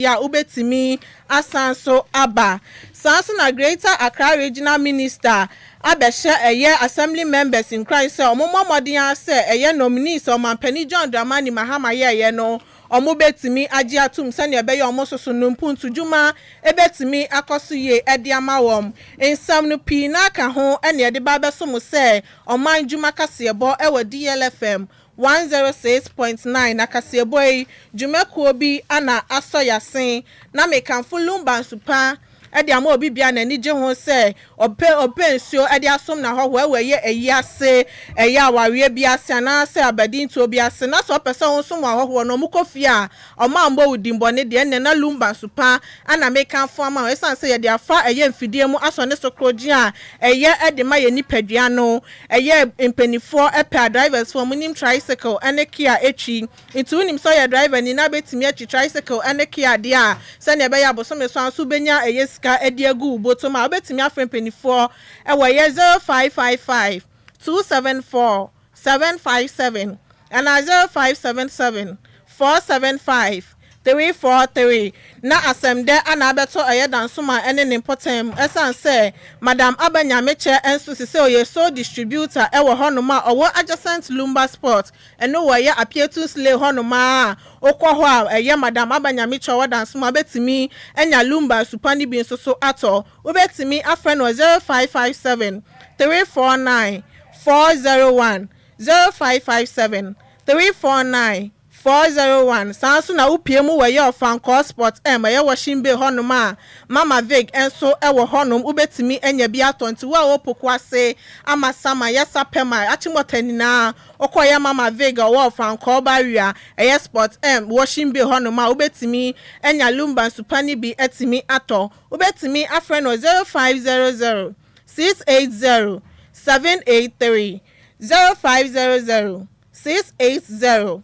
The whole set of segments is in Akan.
ya ubetimi asanso aba sanso na Greater Accra Regional Minister abeshe eye assembly members Enquires omomodin ase eye nominees omampani John Dramani Mahama ye no omubetimi agye atum sane ebeye omososo numpuntu juma ebetimi akosuye ediamawom ensam no pi na ka ho ene ede ba beso mo se oman juma kasebo ewo DLFM 106.9 na kaseboy jumekuo bi ana asoyasen na mekanfo Lumba supa edi ama obi bia na nije ho se ope nsuo edi asom na ho weye eyase eya wawe bia se na se abadin to bia se na so pese ho so ho no mukofia omambo udimbo ne de na Lumba supa ana mekanfo ama esan se ye de afa eye mfidie mu aso ne sokroji a eye edi ma ye nipadua no eye empanifo epa drivers for munim tricycle ene kia echi itu unim so ye driver ni na betimi echi tricycle ene kia dia se ne be ya boso so anso benya eye ka ediagu botoma obetimi afren penifo ewo ye 0555 274 757 and 0577 475 343 na asemde ana beto eye dansoma ene nimpotem esan se Madam Abanyameche enso se oye so distributor ewo honoma owo adjacent Lumba sport eno wo ye apietu slay honoma okwo ho a eye Madam Abanyameche wo dansoma betimi enya Lumba supani bi nso so ato obetimi afren 0557 349 401 0557 349 401 sansu na upiemu weye ofanko sport eye washing bay honoma Mama Vig enso ewo honum ubetimi enye bia 21 wo pokwase amasama yesa pema achimotani na okoye Mama Vig wo ofanko barrier eye sport washing bay honoma ubetimi enya Lumba supani bi etimi ato ubetimi afren 0500 680 783 0500 680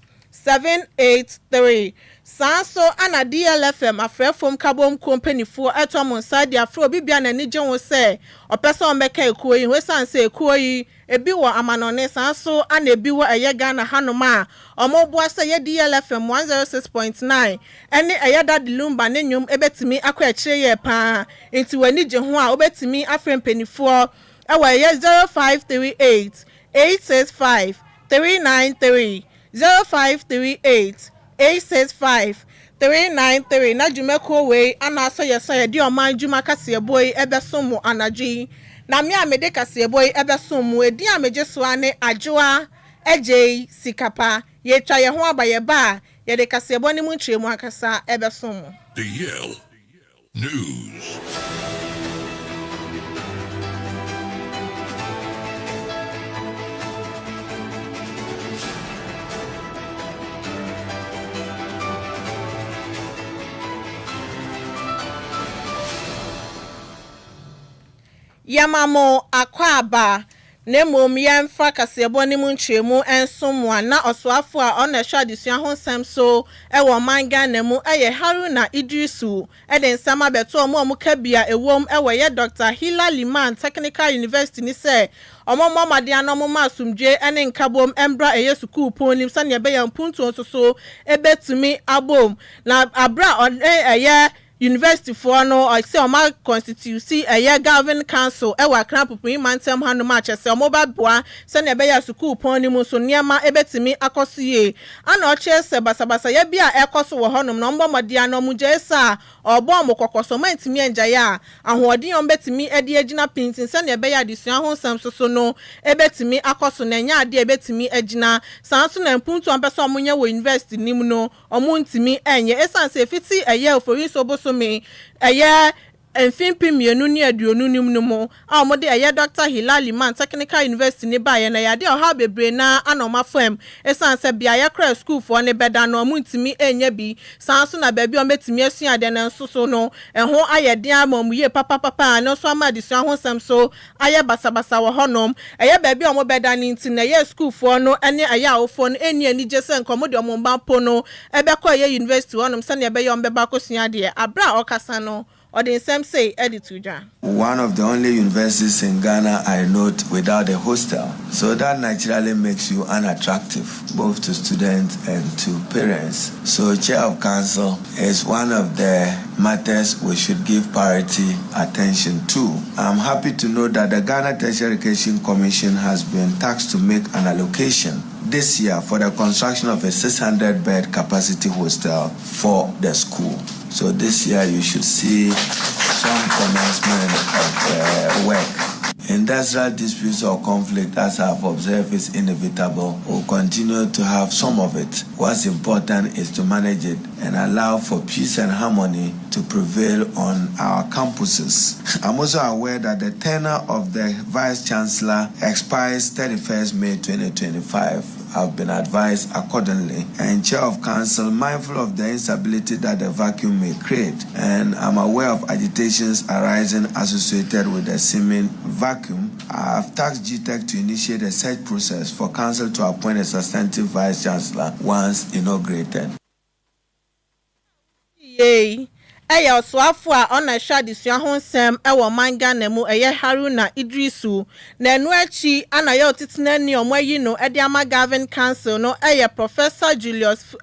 783 sanso ana DLFM afrefom kabom company fo etomon side afro bibia na nije wo se opesa omeka ekuoyi we sanse ekuoyi ebi wo amanone sanso ana ebi wo eye Ghana hanoma omobua se ye DLFM 106.9 ene eye dad Lumba ne nyum ebetimi akwa akire ye pa enti wani je ho a obetimi afrem penifo ewa ye 0538 865 393 0538 865 393 na jumeko we ana so ye di oman juma kaseboy ebesomo anaji na me amede kaseboy ebesomo edi ameje so ane Adwoa Agyei Sikapa ye twa ye ho abaye ba ye de kasebo ni mu ntremu akasa ebesomo The Yale News. Yamamo akwaba nemom yemfa kasebo ni mu ntremu ensomwa na osoafo a ona hwa desua ho nsem so ewo manga nemu eye Haruna Idrisu ede nsama beto omo kabia ewom ewo ye Dr. Hila Liman Technical University ni se omo made anomo masumdwe ene nkabom embra eye sukuu ponim sane ebe ya mpuntu so ebetumi abom na abra eye University for no I say my constituency a governing council ewa krampopin mantem hanu match say mobile boa se na be ya school pon ni mu so niama ebetimi akosiye ana oche se basabasa ya bia ekoso wo honum no mbomode ana mu jesa obo mo kokoso mantimi enja ya ahoodin on betimi ede agina pintin se na be ya disua ho sam so no ebetimi akoso na nya ade ebetimi agina sanso na mpuntu on person munye wo university nim no omuntimi enye esanse fiti eye ofori so so me eye enfimpi mienu ni aduonu nim no mo a omode eye Dr. Hila Liman Technical University ne ba ye na yade oha bebre na anoma fam esanse bia ye kra school for ne beda no muntimi enya bi sanso na ba bi o metimi asua de na nsoso no eho ayede amamuye papa no so ama disua ho sam so aye basabasa wo honom eye ba bi o mo beda ni nti na ye school for no ene aya awofo no eni ani jese nkomode o mo mba po no ebe ko ye university honom se na ebe ye o mbeba kosua de abra okasa no or the same say edituja. One of the only universities in Ghana I note without a hostel. So that naturally makes you unattractive, both to students and to parents. So Chair of Council is one of the matters we should give priority attention to. I'm happy to know that the Ghana Tertiary Education Commission has been tasked to make an allocation this year for the construction of a 600-bed capacity hostel for the school. So this year you should see some commencement of work. Industrial disputes or conflict, as I've observed, is inevitable. We'll continue to have some of it. What's important is to manage it and allow for peace and harmony to prevail on our campuses. I'm also aware that the tenure of the Vice Chancellor expires 31st May 2025. I've been advised accordingly, and Chair of Council, mindful of the instability that the vacuum may create, and I'm aware of agitations arising associated with the seeming vacuum, I have tasked GTEC to initiate a search process for Council to appoint a substantive Vice Chancellor once inaugurated. Yay. Eya oswafo a ona hwa desua ho nsem ewo manga na mu eye Haruna Idrisu na enu achi anaye otitena ni omayi no ede ama Ghanaian Council no eye Professor Julius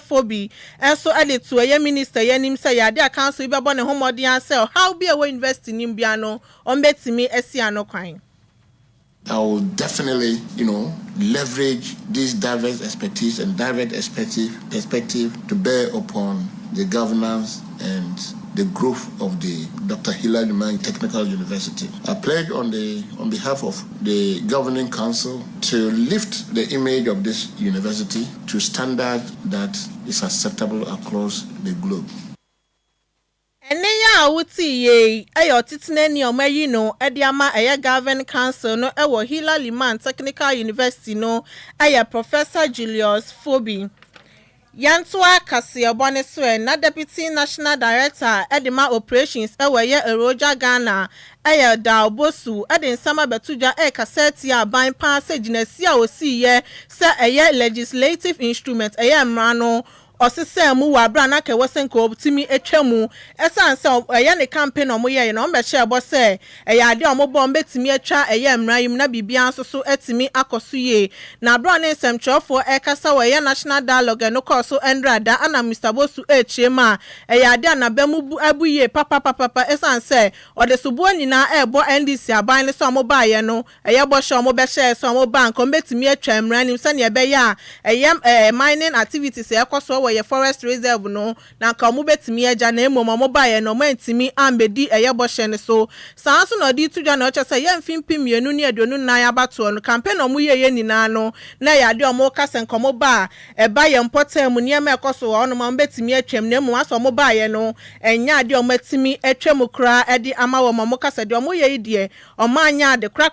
Fobi enso ede to eye minister yanim say yade a council ibebo ne homodin ase how be we invest in bia no ombetimi esi anokwan. I will definitely, leverage this diverse expertise and direct perspective to bear upon the governance and the growth of the Dr. Hilary Mann Technical University. I pledge on behalf of the Governing Council to lift the image of this university to standard that is acceptable across the globe. Eneya awuti ye ayo titene ni omayi no ediama eye Ghanaian Council no ewo Hilary Mann Technical University no eye Professor Julius Fobi Yantua Kasiobone Swe na Deputy National Director Edima Operations ewo ye Eroja Ghana eye Daobosu edin sama betuja kaseti aban pa se ginesi a osi ye se eye legislative instrument eye mrano osise mu wa bra na ke wosenko timi etwamu esanse eye ne campaign omo ye no mbe che ebo se eye ade omo bo mbetimi atwa eye mrayim na bibia nso etimi akoso ye na bra ne semchofo ekasa we national dialogue no koso endrada ana Mr Bosu echema eye ade na bamu abuye papa esanse ode subo nyina ebo NDC aban le so omo ba ye no eye bo hye omo be hye so omo bank mbetimi atwa mranim se ne ebe ya eye mining activities ekoso ye forest reserve no na ka mu betimi eja na emom mobaye no mantimi ambedi eye bohye ne so sanso no di tudwa na oche se ye mfimpi mienu ne adonu nan abato no campaign omu ye nyina no na ya de omo ka senkomo ba eba ye mpotem niam ekoso ono ma betimi atwam na emom aso mobaye no enya de omo atimi atwam kra edi ama wo mo ka se de omo ye die omo anya de kra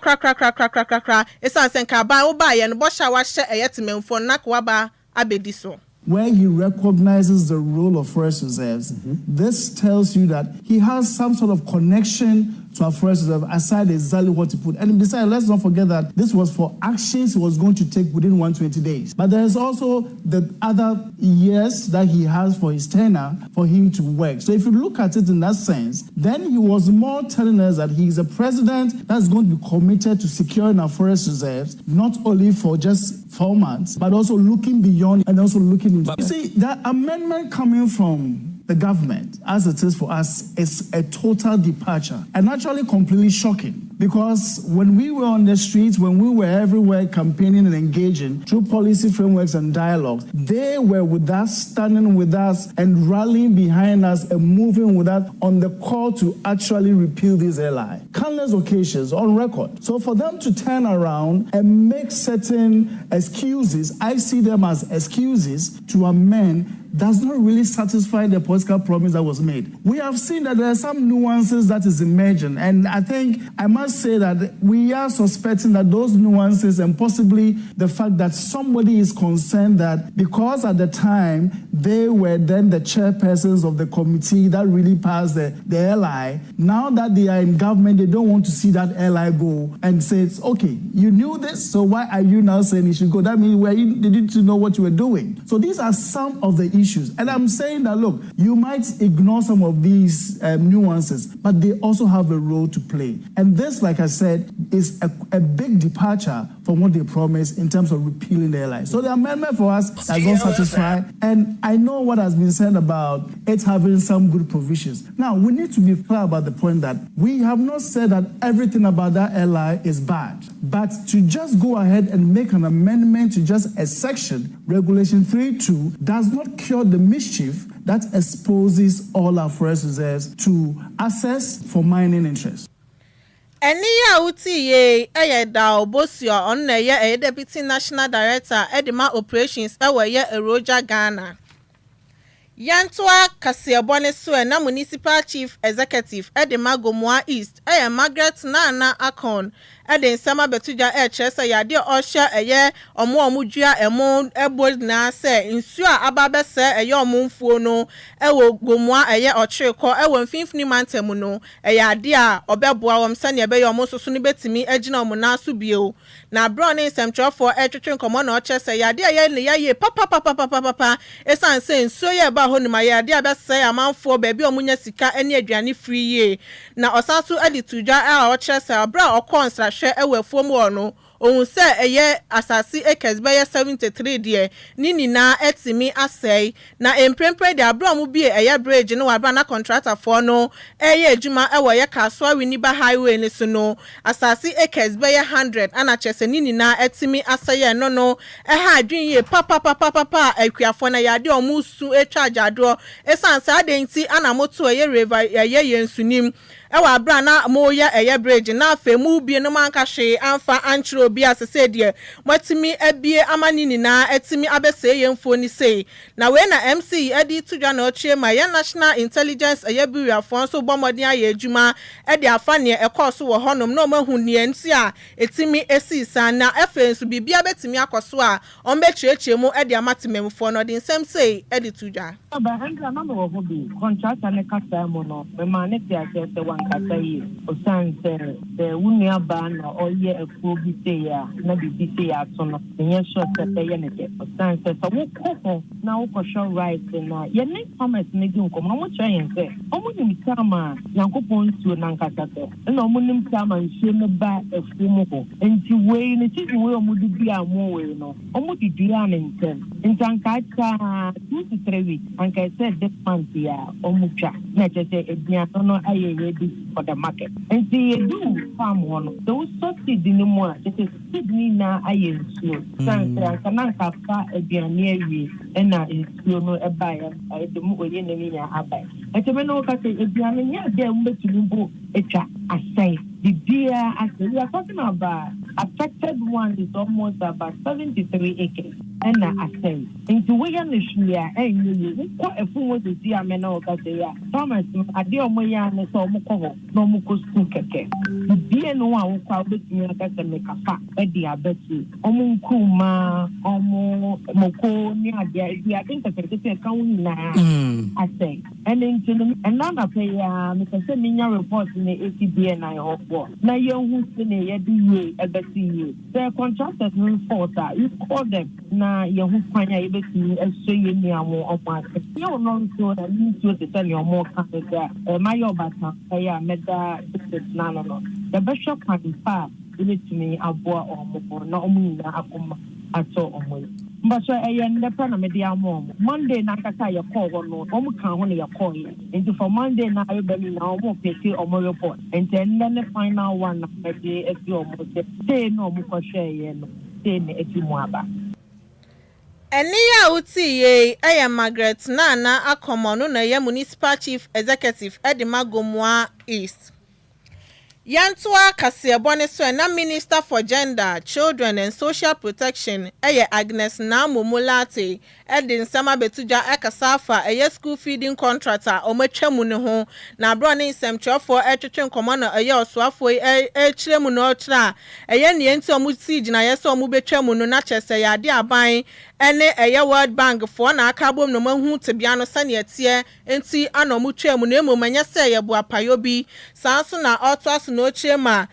esansen ka ba wo ba ye no bohya wa hye eye tememfo na kwa ba abedi so. Where he recognizes the role of forest reserves, this tells you that he has some sort of connection to our forest reserve, aside exactly what he put. And besides, let's not forget that this was for actions he was going to take within 120 days. But there is also the other years that he has for his tenure for him to work. So if you look at it in that sense, then he was more telling us that he is a president that's going to be committed to securing our forest reserves, not only for just 4 months, but also looking beyond and also looking into. You see, that amendment coming from the government, as it is for us, is a total departure and actually completely shocking. Because when we were on the streets, when we were everywhere campaigning and engaging through policy frameworks and dialogues, they were with us, standing with us and rallying behind us and moving with us on the call to actually repeal this LI. Countless occasions on record. So for them to turn around and make certain excuses, I see them as excuses to amend, does not really satisfy the political promise that was made. We have seen that there are some nuances that is emerging, and I think I must must say that we are suspecting that those nuances and possibly the fact that somebody is concerned that because at the time they were then the chairpersons of the committee that really passed the LI, now that they are in government, they don't want to see that LI go and say, okay, you knew this, so why are you now saying it should go? That means they didn't know what you were doing. So these are some of the issues. And I'm saying that, look, you might ignore some of these nuances, but they also have a role to play. And this, like I said, is a big departure from what they promised in terms of repealing the LI. So the amendment for us has not satisfied. And I know what has been said about it having some good provisions. Now, we need to be clear about the point that we have not said that everything about that LI is bad. But to just go ahead and make an amendment to just a section, Regulation 3.2, does not cure the mischief that exposes all our forest reserves to access for mining interests. Eniya utiye da obosio on na deputy national director edema operations ye eroja Ghana. Yantoa Kasiabone Sue na municipal chief executive edema Gomua East Margaret Nana Akon eden sama betuja chese yade osha omudua emo ebod na se nsu a ababe se omumfuo no wo Gomua ochireko mfimfini mantemu no yade a obeboa wom sane omososo ni betimi agina omuna so bio na bro ne nsɛmtwerɛfoɔ ɛtwetwe nkɔmɔ na ɔkyɛ sɛ yade a ne yaye papa esan sɛ nsuo yɛ ba hɔ nima yade a bɛsɛ amanfoɔ baabi a ɔmunya sika ne aduane free ye na ɔsanso adi tudwa a ɔkyerɛ sɛ bra ɔkɔ nsrahwɛ ɛwɔ afuom wɔ no ohun sɛ asase acres bɛyɛ 73 deɛ ni nyinaa etimi asɛe na emprempre de abra mu bi bridge no wabra na contractor for no adwuma ɛwɔ Kaswa Winiba highway ni so no asase acres bɛyɛ 100 ana kyese ni nyinaa etimi asɛe no ɛha adwin ye papa akuafo na yade omusu charge adro esan sɛ adenti ana moto river yensunim ewa abra na moya bridge na afemu bi no manka hwe amfa anchiro bi asese de matimi abie amani nyina etimi abese yemfo ni sei na we na MC edi tudwa na ochie ma ya national intelligence bureau afon so bomodin aye adwuma de afa ne ekoso wo honom na omahu ne nti a etimi esisa na efensu bibia betimi akoso a ombechirechie mu de amatememfo no de nsem sei edi tudwa ba handra na no ho bi contractor ne kasa mo no me ma ne ti ase se wankasa yi o sanse de wunia ba na oye efu bi se ya na bibi se ya to no enye sure se pe ye ne de o sanse so wo koko na wo ko show right na ye ne comment ne di nko mo che yen se o mo nim tama yankopon nsuo na nkasa se na o mo nim tama nsuo ne ba efu mo ko enti we ne ti we o mo di bi amo we no o mo di dua ne ntem ntanka ka 2 to 3 weeks and I said this month ya omucha na chese ebia no aye ready for the market and see do farm one those succeed in mo chese Sydney na aye nsuo santra kana kafa ebia ne awie na nsuo no eba ya de mu oye na mi ya abai eteme no ka se ebia ne ya de mbetulu bo etwa asai the deer as we are talking about affected one is almost about 73 acres and asai into we ya nishia enyi ko efunwo de dia me na o ka se ya Thomas ade omo ya ne so omo ko ho na omo ko school keke die no a wo kwa betumi aka se me kafa e dia abeti omo nkuma omo moko ni ade dia think se ka won na asai and into and na pay ya me se minya report ni ATBN na ho na ye hu se ne ye di ye ebeti ye the contractors no fault you call them na ye hu kwanya ye beti eso ye ni amo omo ye no so na ni so te tell you more canada my obata ya meda na no the bishop can fa ile tumi aboa omo na omo na akoma ato omo but so ndepa na media amo Monday na kaka ye call no omo kan ho na ye call ye into for Monday na you be na omo peke omo report and then the final one na media esi omo say no omo ko share ye no say na eti mu aba Eniya utiye Margaret Nana Akomono na ye municipal chief executive Edema Gomua East. Yantua Kasiabone so na Minister for Gender, Children and Social Protection, Agnes Namumulate, Edin Sama Betuja Ekasafa, school feeding contractor, Omechemune na broni sem 12 etwetwen komano oswafo echiremu no tra, ni enti omuti gina yeso omubetwemu no na chese yade aban, ene World Bank for na akabom no mahu tebia no sane etie, enti anomutwemu no emomanya se ye buapayo bi, sanso na otwaso no chema,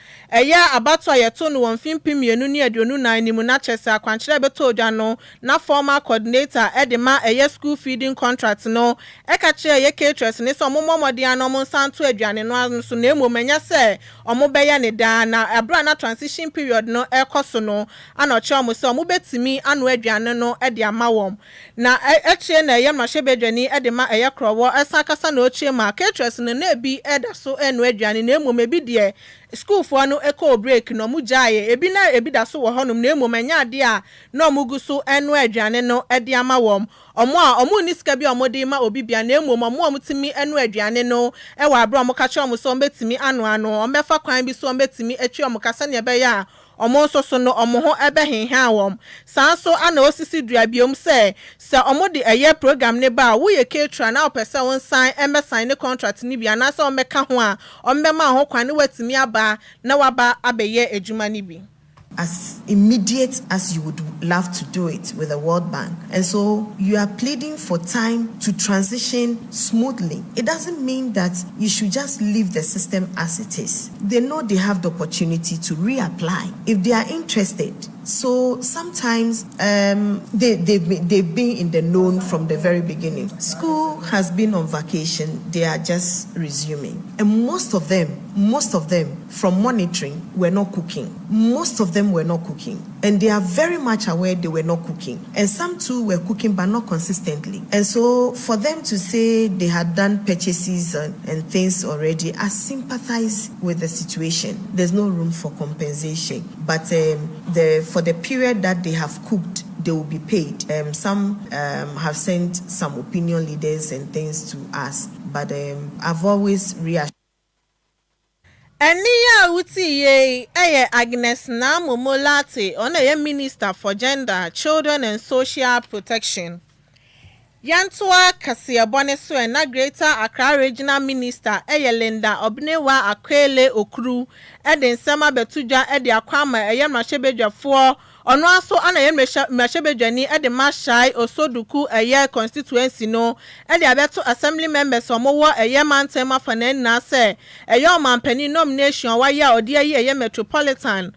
abato yeto no wonfimpimienu ni aduonu na animu na chese akwankyere beto odwa no, na former coordinator edema school feeding contract no, ekachire caterers ni so momomode anom santo aduane no so na emomanya se omobeye ne da na abra na transition period no ekoso no, anoche omo se omobetimi anu aduane no ede amawom na echie na mahwebedwani edema krowo esakasa na ochie ma caterers no na ebi eda so enu aduane na emomebi de school for no echo break no mujaye ebi da so wo honum na emomanya ade a na omuguso enu aduane no ede amawom omo ni sika bi omode ma obi bia na emom omutimi enu aduane no wa abra omokache omuso ombetimi anu ombefa kwan bi so ombetimi etwi omukasa ne ebe ya omo so no omo ho ebe henha awom sanso ana osisi dua biom se omode program ne ba wo ye ketra na opese won sign sign ne contract ni bia na se omeka ho a ombema ho kwan ne watimi aba na waba abeye ejuma ni bi as immediate as you would love to do it with the World Bank. And so you are pleading for time to transition smoothly. It doesn't mean that you should just leave the system as it is. They know they have the opportunity to reapply if they are interested. So sometimes they've been in the known from the very beginning. School has been on vacation. They are just resuming. And most of them from monitoring were not cooking. Most of them were not cooking. And they are very much aware they were not cooking. And some too were cooking but not consistently. And so for them to say they had done purchases and things already, I sympathize with the situation. There's no room for compensation. But for the period that they have cooked, they will be paid. Some have sent some opinion leaders and things to us. But I've always reassured. Eniya utiye Agnes Namumulate on Minister for Gender, Children and Social Protection. Yantua Kasiabone so na Greater Accra Regional Minister Linda Obnewa Akwele Okru Edin Sama Betuja Edi Akwama mahwebedwafo ono aso ana mahwebedwani edi mashai osoduku constituency no edi abeto assembly members omowo mantem afanan na se omampani nomination waya odi metropolitan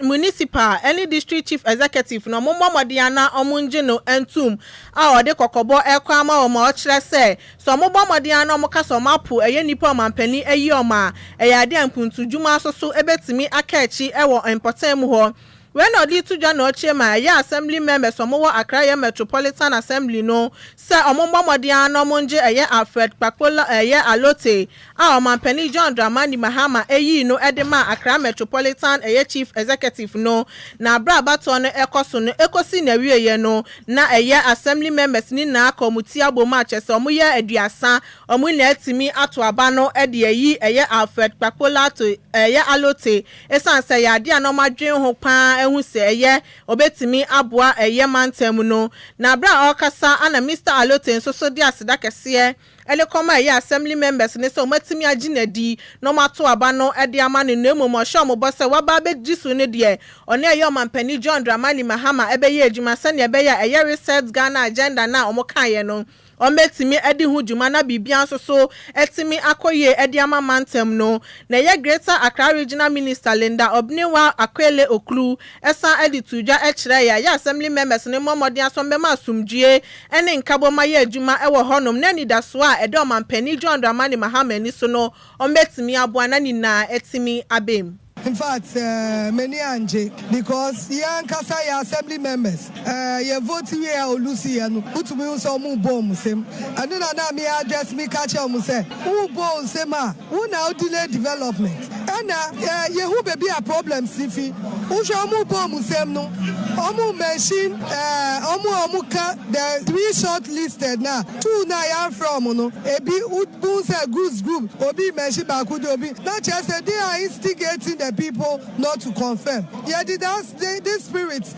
municipal any district chief executive no momomodiana omunje no entum a ode kokobo ekwama omo okire se so momomodiana omokaso mapu nipa omampani oma ade ampuntu juma so ebetimi akachi ewo important ho. When odi tuja no chema assembly members omowo Accra Metropolitan Assembly no se omombomodian no monje Alfred Pakola alote a omampani John Dramani Mahama no edema Accra Metropolitan chief executive no na bra bato no ekoso no ekosi na wieye no na assembly members ni na committee aboma chese omoye aduasa omo na etimi ato aba no ede Alfred Pakola to alote esanse yade anomadwen ho pa ehu se obetimi aboa mantem no na bra okasa ana Mr. Alote so di aseda kese elekoma assembly members ne so matimi aginadi no mato aba no ede ama ne nemu sho mo bose waba be jisu ne de one omampani John Dramani Mahama ebeye adwuma sane ebeye reset Ghana agenda na omokaye no ometimi edi hu dwuma na bibia so etimi akoye edi ama mantem no na Greater Accra Regional Minister Linda Obnewa Akwele Okru esa edi tuja ekire assembly members ne momodi asombe masumdue ene nkaboma adwuma ewo honom na nidaso a edi omampani John Dramani Mahama ni so no ometimi aboa na nina etimi abem. In fact, many anje because young kasa ya assembly members ye vote we are Lucy and utumi so mu bom sem and na me address me catch am say who bom sem who now delay development and ye who be a problem sifi Ushamu Bomusem no, Omu mention, Omuka, the 3 shortlisted now, 2 na ya from no, Ebi Udbunse Goose Group, Obi mention Bakudobi, not just that they are instigating the people not to confirm. Yeah, this spirits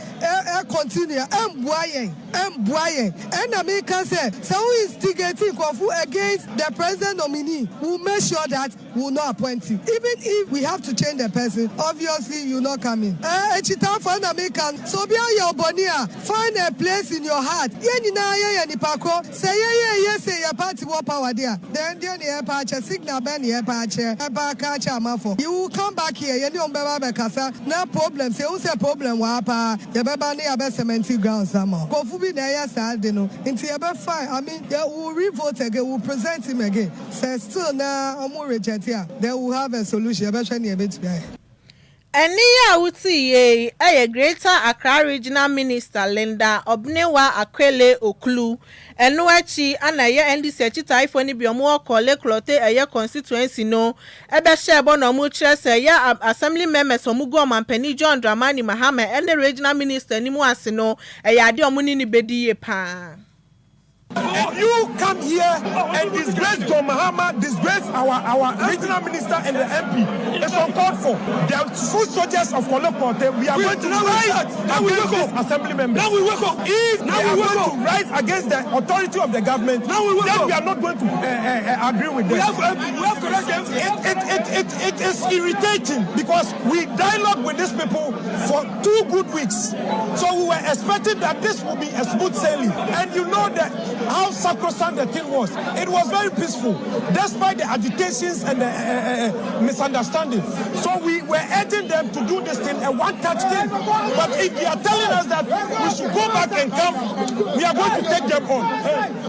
continue, Mbuayen, and American said, so who instigating Kofu against the president nominee, will make sure that we will not appoint him. Even if we have to change the person, obviously you will not come in. Chita for an American, so be your bonia, find a place in your heart. Yenina Yenipako, say yes, say your party war power there. Then the airpatcher, signal ban the airpatcher, Abakacha Mafo. You will come back here, you don't Bekasa, no problem. Say who's a problem, Wapa, the Babani Abesamenti ground somehow. Kofubi Naya Sardino, into your fine. I mean, they will revote again, will present him again. Say still now, Omo reject here. They will have a solution. Eni ya uti ye Greater Accra Regional Minister Linda Obnewa Akwele Oklu enu echi ana ye NDC chita ifo ni bi omo okole klote eye constituency no ebe shebo no mu kire se ya assembly members omugo omampani John Dramani Mahama ene regional minister ni mu ase no eye ade omo ni bedi ye pa. You come here and disgrace John Mahama, disgrace our regional minister and the MP. It's uncalled for. The foot soldiers of Kolokote, we are going to rise against this assembly members. Now we wake up. If we are going to rise against the authority of the government, then we are not going to agree with them. It is irritating because we dialogue with these people for 2 good weeks. So we were expecting that this will be a smooth sailing. And you know that how sacrosanct the thing was. It was very peaceful, despite the agitations and the misunderstandings. So we were urging them to do this thing, a one-touch thing. But if they are telling us that we should go back and come, we are going to take them on.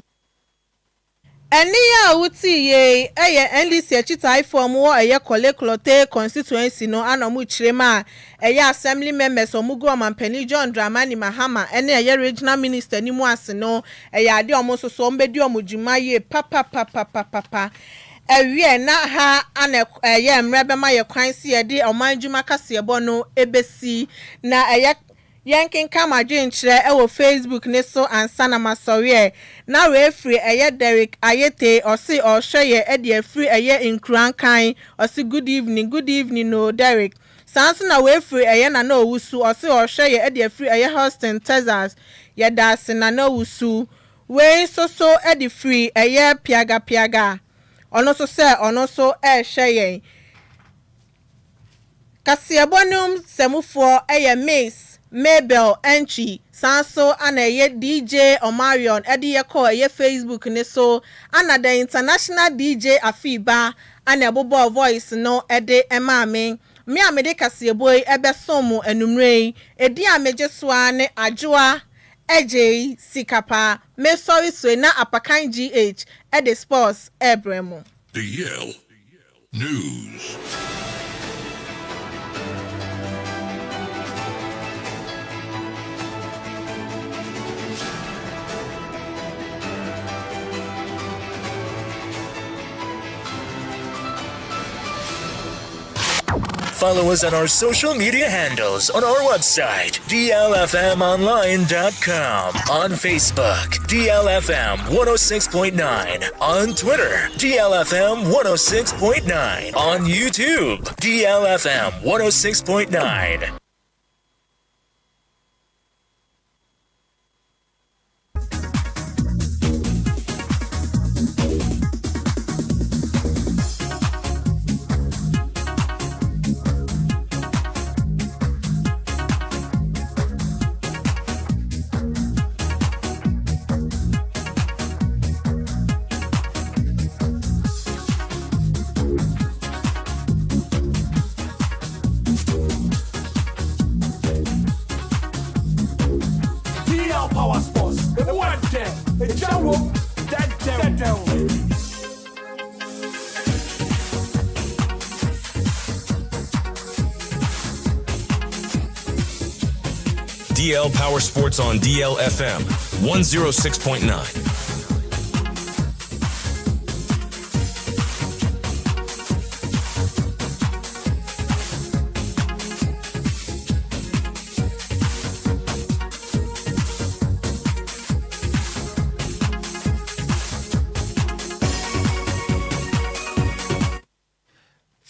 Eni ya uti ye NDC chita ifom wo eye koleklote constituency no anomu chirema assembly members omugo omampani John Dramani Mahama ene eye regional minister ni mu ase no ade omo soso mbedi omujuma ye papa ewie na ha ana eye mrebe ma ye kwan si ye de omanjuma kase ebo no ebesi na eye yankin kama jinchire ewo Facebook ne so ansana masoriye na refree eye Derek Ayete osi ohweye e de free eye nkrankan osi good evening no Derek sanso na refree eye na na owusu osi ohweye e de free eye Houston Texas ye dase na na owusu we so e de free eye piaga ono so se ono so e hweye kasiebonum semufo eye Miss Mabel Enchi sanso ana ye DJ Omarion edi ye call ye Facebook ne so ana the international DJ Afiba ana bobo voice no ede emame me amede kaseboy ebe somu enumrei edi ameje soa ne Adwoa Agyei Sikapa me sorry so na Apakan GH ede sports ebremo DL News. Follow us on our social media handles on our website, DLFMonline.com, on Facebook, DLFM 106.9, on Twitter, DLFM 106.9, on YouTube, DLFM 106.9. DL Power Sports on DLFM 106.9.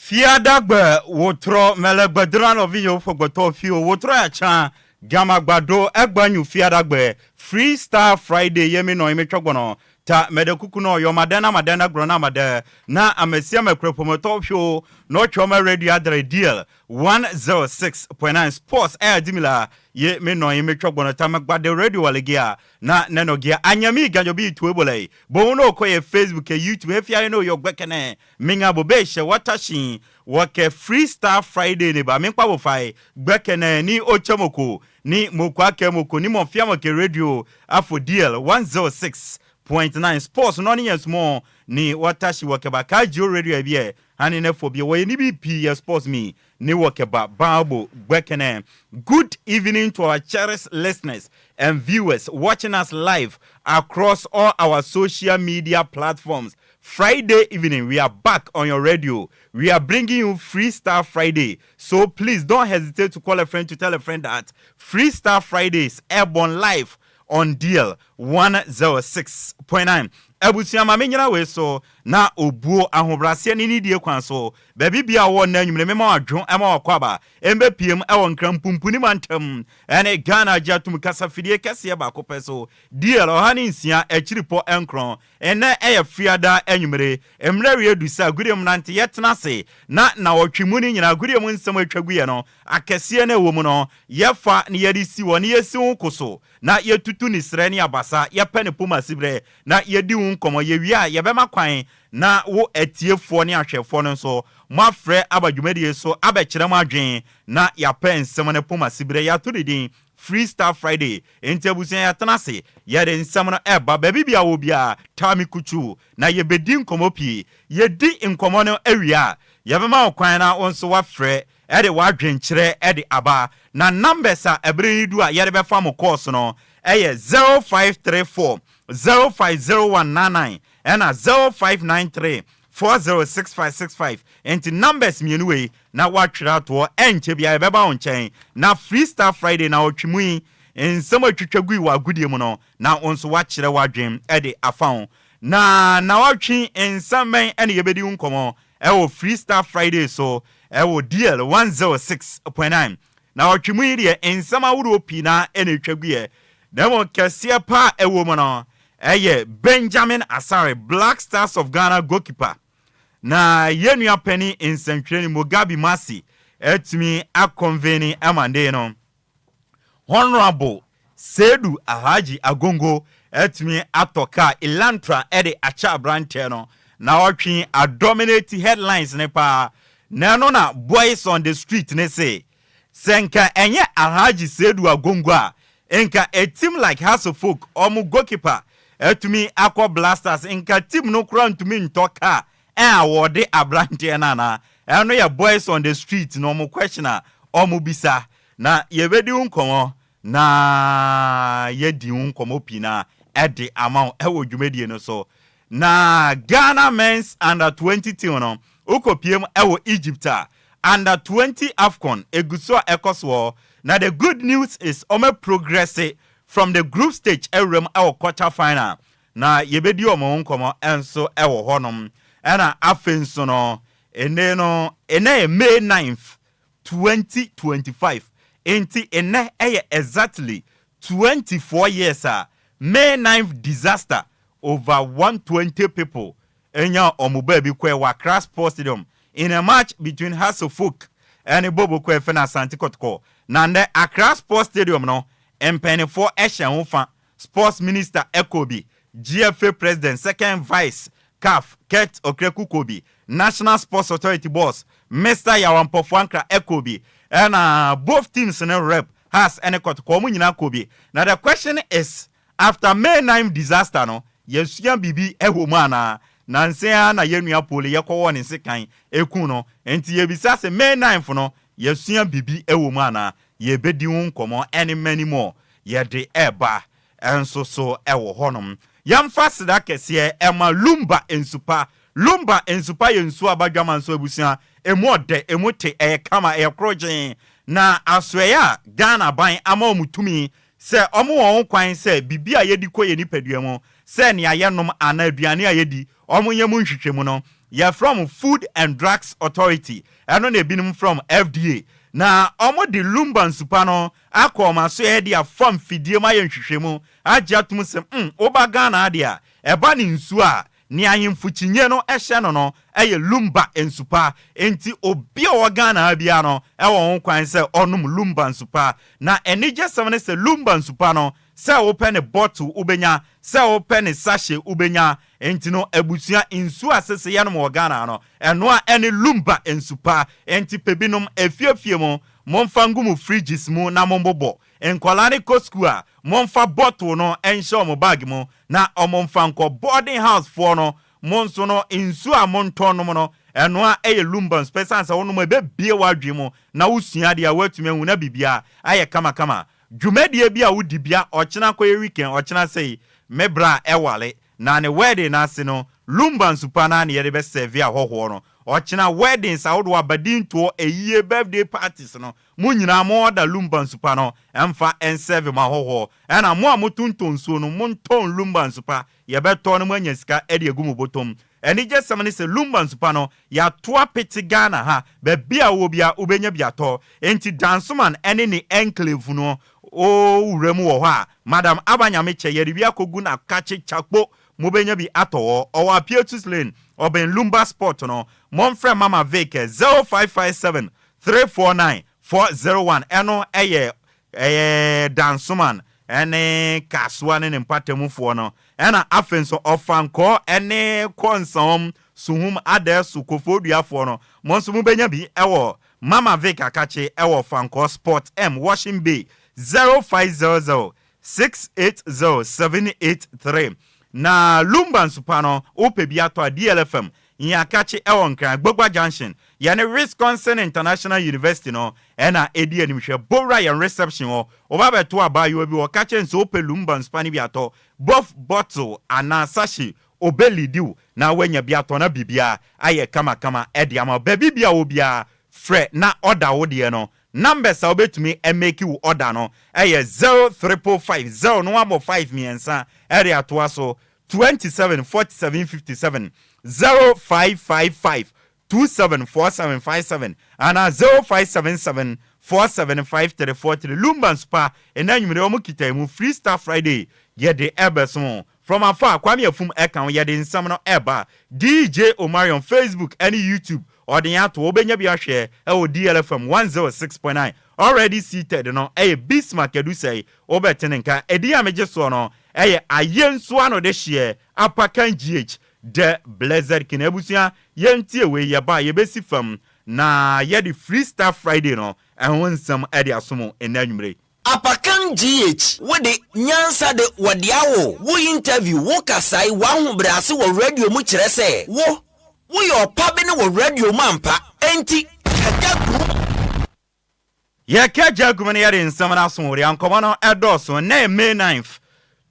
Fiadagbe wotro melegbedran oviyo fogboto fio wotro acha gamagbado egbanyu fiadagbe Freestyle Friday yemi no imetwogbono ta medekuku no yo madana grona made na amesia mekrepomoto fio no choma radio adre deal 106.9 sports air dimila ye me no imetwogbono ta magbade radio walegia na nenogia anyami ganjobi tuebole bo no koye Facebook e YouTube efia no yo gbekene minga bobeshe watashi wake Freestyle Friday ne ba menkwa bo fai gbekene ni ochemoko ni mokwa kemoko ni monfiamo ke radio afo deal 106.9 sports no ni small ni watashi wakeba kajo radio ebie ani ne phobia we ni BP sports me ni wakeba babo gbekene. Good evening to our cherished listeners and viewers watching us live across all our social media platforms. Friday evening, we are back on your radio. We are bringing you Freestyle Friday. So please don't hesitate to call a friend to tell a friend that Freestyle Friday is airborne live on DL 106.9. Ebusia mamenyina we so na obuo ahobrase ni die kwan so baby bia wo na nwumre mema adwo ema wakwaba embe piem e won krampumpuni mantam ene Ghana jatum kasafidie kese ba ko peso DL ohani nsia akiripo enkron ene eye fiada enwumre emre edusa gudem nante yetena se na wotwimuni nyina gudem nsem atwaguye no akese na ewo mu no yefa ne yedi si woni yesi nkoso na yetutu ni sre ne abasa yepene poma sibre na yedi nkomo yewia yebema kwan na wo etiefo ne ahwefo no so moafre abadwumadi so abekire madwen na yapen nsem ne poma sibre ya tudidin Freestyle Friday entebusen ya tenase yede nsem no eba baby bia wo bia tami kuchu na yebedi nkomo pie yedi nkomo no awia yebema kwan na onso wafre ede wadwen kire ede aba na numbers a ebrenidu a yede befa mo course no eye 0534 050199 and 0593 406565 enti numbers mienu we na watchra to enche bia beba onchen na Freestyle Friday na otwimui ensema twitwagui wa agudie mu no na onso watchre wadwen ede afan na watwi ensamen ene yebedi nkomo ewo Freestyle Friday so ewo DL 106.9 na otwimui de ensama wuro pina ene twagui demo kese pa ewo mu no eye Benjamin Asare Black Stars of Ghana goalkeeper na yenua penny in Central Mugabe Masi etimi akonveni amande no Honorable Sedu Ahaji Agongo etimi atoka Elantra ede acha brante no na otwi a dominate headlines ne pa na no na boys on the street ne say senka enye Ahaji Sedu Agongo a enka a team like Hasselfolk omu goalkeeper etumi akwa Blasters enka team no kura ntumi ntoka awode abrante na eno ya boys on the street no mo questioner omu bisa na yebedi nkomo na yedi nkomo pina ede amount ewo dwumedie no so na Ghana men's under 20 team no ukopiem ewo Egypta under 20 AFCON eguso ekoswo na the good news is ome progress from the group stage ewrem ewo quarter final na yebedi omo nkomo enso ewo honom ena afenso no ene May 9th 2025 enti ene exactly 24 years May 9th disaster over 120 people enya omuba bi kwa Accra Sports Stadium in a match between Hasselfolk and Bobo Kwefe na Asante Kotoko na the Accra Sports Stadium no empene for Esha Sports Minister Ekobi GFA President Second Vice CAF Ket Okrekukobi National Sports Authority Boss Mr. Yawampofwankra Ekobi and both teams in a rep has any Kotoko nyina Kobi. Now the question is after May 9 disaster no yesuan bibi ehomana na nsia na yenua pole yekowo ne sekan eku no enti yebisa se May 9 no yesuan bibi ehomana yebedi nkomo any many more yede eba enso so ewo honom yamfa sida kese ema Lumba ensupa yensu abadwama nso abusia emode emote kama ekrogen na asweya Ghana ban ama omutumi se omo won kwan se bibia yedi koye nipadua mu se ne ayenom ana aduane ayedi omo yemu nhwehwemu no you're from Food and Drugs Authority and on a binum from FDA. Na omo de Lumba nsupa no akoma so e dia fam fidie ma ye nhwehwemu agyatum sem oba Ghana dia eba ni nsu a ni ahemfu kinye no ehye no eye Lumba nsupa enti obi o Ghana bia no e wo kwan se onum Lumba nsupa na enije semne se Lumba nsupa no se open a bottle ubenya se open a sachet ubenya enti no ebusua nsu asese ye no mo Ghana no eno a ene Lumba nsupa enti pebinom efiefie mo monfangu mu fridges mu na mombobo enkwalane kosku a monfa bottle no enhye mo bag mu na omonfanko boarding house for no monso no nsu a monton no no eno a eye Lumba special sa wono mo be bie wadwe mu na usua de a watumi hu na bibia aye kama dwumadie bia wodi bia ochena koye weekend ochena sei mebra ewale na ne wedding na se no Lumba nsupa na ne yede be serve ahoho no ochena wedding sa wodo abadin to eyiye birthday parties no munyina mo da Lumba nsupa no emfa enserve ma hoho na mo amotunton so no monton Lumba nsupa ye beto no manya sika ede egumu botom eni je samane se Lumba nsupa no ya toa peti Ghana ha be bia wo bia ubenya bia to enti dansoman ene ni enclave no o uremu wo ha madam abanyame che yeri bia kogu na kache chakpo mubenya bi atowo owa Pietus Lane oben Lumba Sport no monfre mama veke 0557 349 401 eno eye dansoman ene kaswa ne mpatemu no ena afenso ofanko ene konsom suhum adesu kofoduafo no monso mubenya bi ewo mama veke akache ewo fanko sport washing bay 0500 680 na Lumba nsupa no ope bia to DLFM yakachi ewonkan Gbogbo Junction yani Wisconsin International University no ena edi animhwe bora yan reception o oba to abayo bi o kache nso ope Lumba nsupa ni bia to both bottle ana sashi obelidiu na wenya bia to na bibia aye kama edi ama baby bia obia fre na order wo de no numbers obetumi make you order no eye 0350 no abo 5 miensa area to aso 27 47 57 0555 274757 and 0577 475343 Lumba Spa enanyumre omu kita mu Freestyle Friday ye de ebeso from afar kwame afum ekan ye de nsam no eba DJ Omarion Facebook and YouTube Ordinary to obenya bi ahwe e DLFM 106.9 already seated no Bismarck edu say obetenenka edi ameje so no ayenso ano de hye Apakan GH the Blizzard kinebusia yentie we ye ba ye besi fam na ye the Freestyle Friday no ehonsam edi asomo enanwumre Apakan GH wode nyansa de wadiawo wo interview wo kasai wa hobrase wo radio mu kire se wo your pabe ne wo radio mampa enti ye kaja gumane yare nsam na so ri ankomo no edoso na May 9th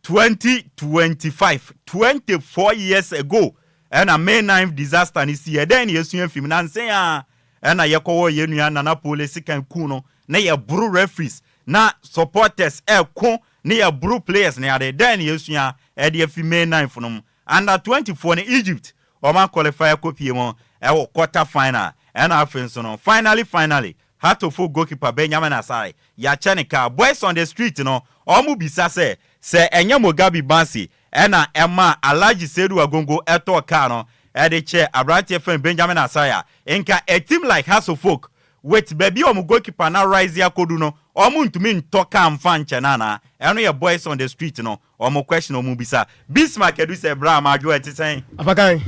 2025 24 years ago and a May 9th disaster ni see then yesu film na nsen ya na yekowo ye nua na police kan ku no na ye bru referees na supporters ko na ye bru players na ade then yesu ya e de fi May 9th no under 24 in Egypt Oman qualify kopie mo e quarter final and afenso no finally had to full goalkeeper Benjamin Asare ya chenika boys on the street no omu bisa se enye Mugabe Bansi ena ema Alhaji Sedu Agongo eto ka no e de che Abrati FM Benjamin Asare enka a team like Hasso Folk with baby omu goalkeeper na rise ya kodu no omu ntumi ntoka amfa nchenana eno ye boys on the street no omu question omu bisa Bismarck edu se bra ma adwo etisen Apakan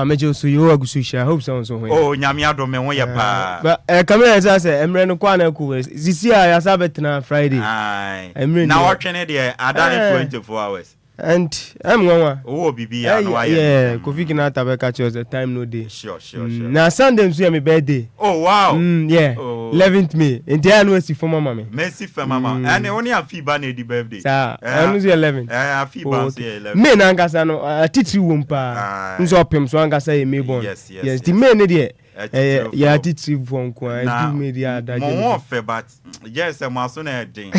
mejo so yo agususha hope so oh nyame adome ho ye pa but camera say emre no kwa na ku sisi a ya sabetna Friday emre na watchene de adani 24 hours and nwa oh bibi ya no aye yeah Kofi Kinata be catch us the time no day sure na Sunday so my birthday oh wow yeah 11th May enti anu esi for mama me merci for mama and only afi ba na di birthday sa anu 11 afi ba say 11 me na ngasa no atitiri wom pa nso opem so ngasa ye me bon yes the me ne de ya atitiri for nko do me di adaje mo fe but yes ma so na edin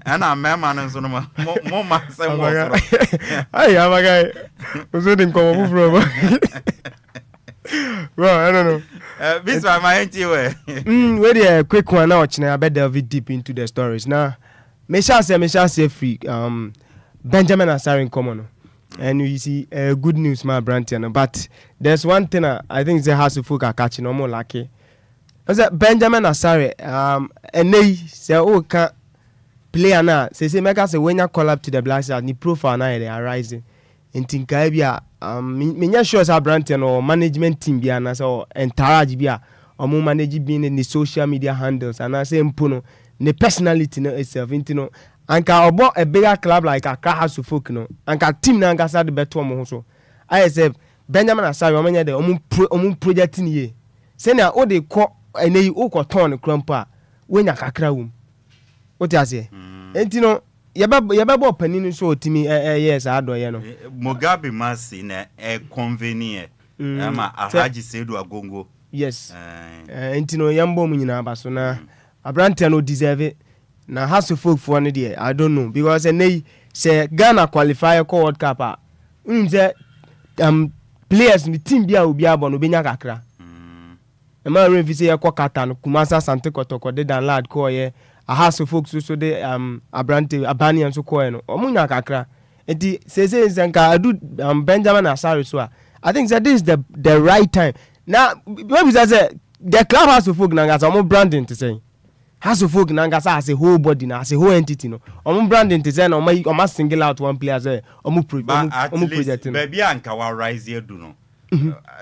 and mema no so no mo ma say mo so ay amagai ozo din ko mo bro Bro, I don't know. This one my auntie way. Wait a quick one now. I bet delve deep into the stories now. Me shall say free. Benjamin Asare in common. And you see good news, my Brantian. But there's one thing I think the house of folk are catching no more lucky. Was that Benjamin Asare? And they say, oh, can player now. Say, make us when you call up to the Black Stars, ni profile now they are rising. And think I be me sure as a Brantian or management team be an so entourage be or more manage being in the social media handles and I say mpuno the personality no itself into no and can about a bigger club like a car house of folk no and can team na gasa the better one so I say Benjamin Asare omanya de omu project ni ye say na all they call and you o ko turn crumpa when ya kakra wum what you say entino yaba paninu so timi yes adoye no Mugabe masi na convenient ama Alhaji Seydou Agongo yes entino yambo mu nyina abaso na Abrante no deserve it na house of folk for no there I don't know because say Ghana qualify for World Cup say players ni team bia obi abo no benya kakra ma refi say yakọ kata no Kumasa Sante Kotoko de dan lad ko ye a house of folk so de Abrante Abanian so ko no omunya kakra enti say nka adu Benjamin Asare so I think that this is the right time now what is say the club house of folk na ngasa omo branding to say house of folk na ngasa as a whole body na as a whole entity no omo branding to say no omo single out one player say omo project no baby anka wa rise here do no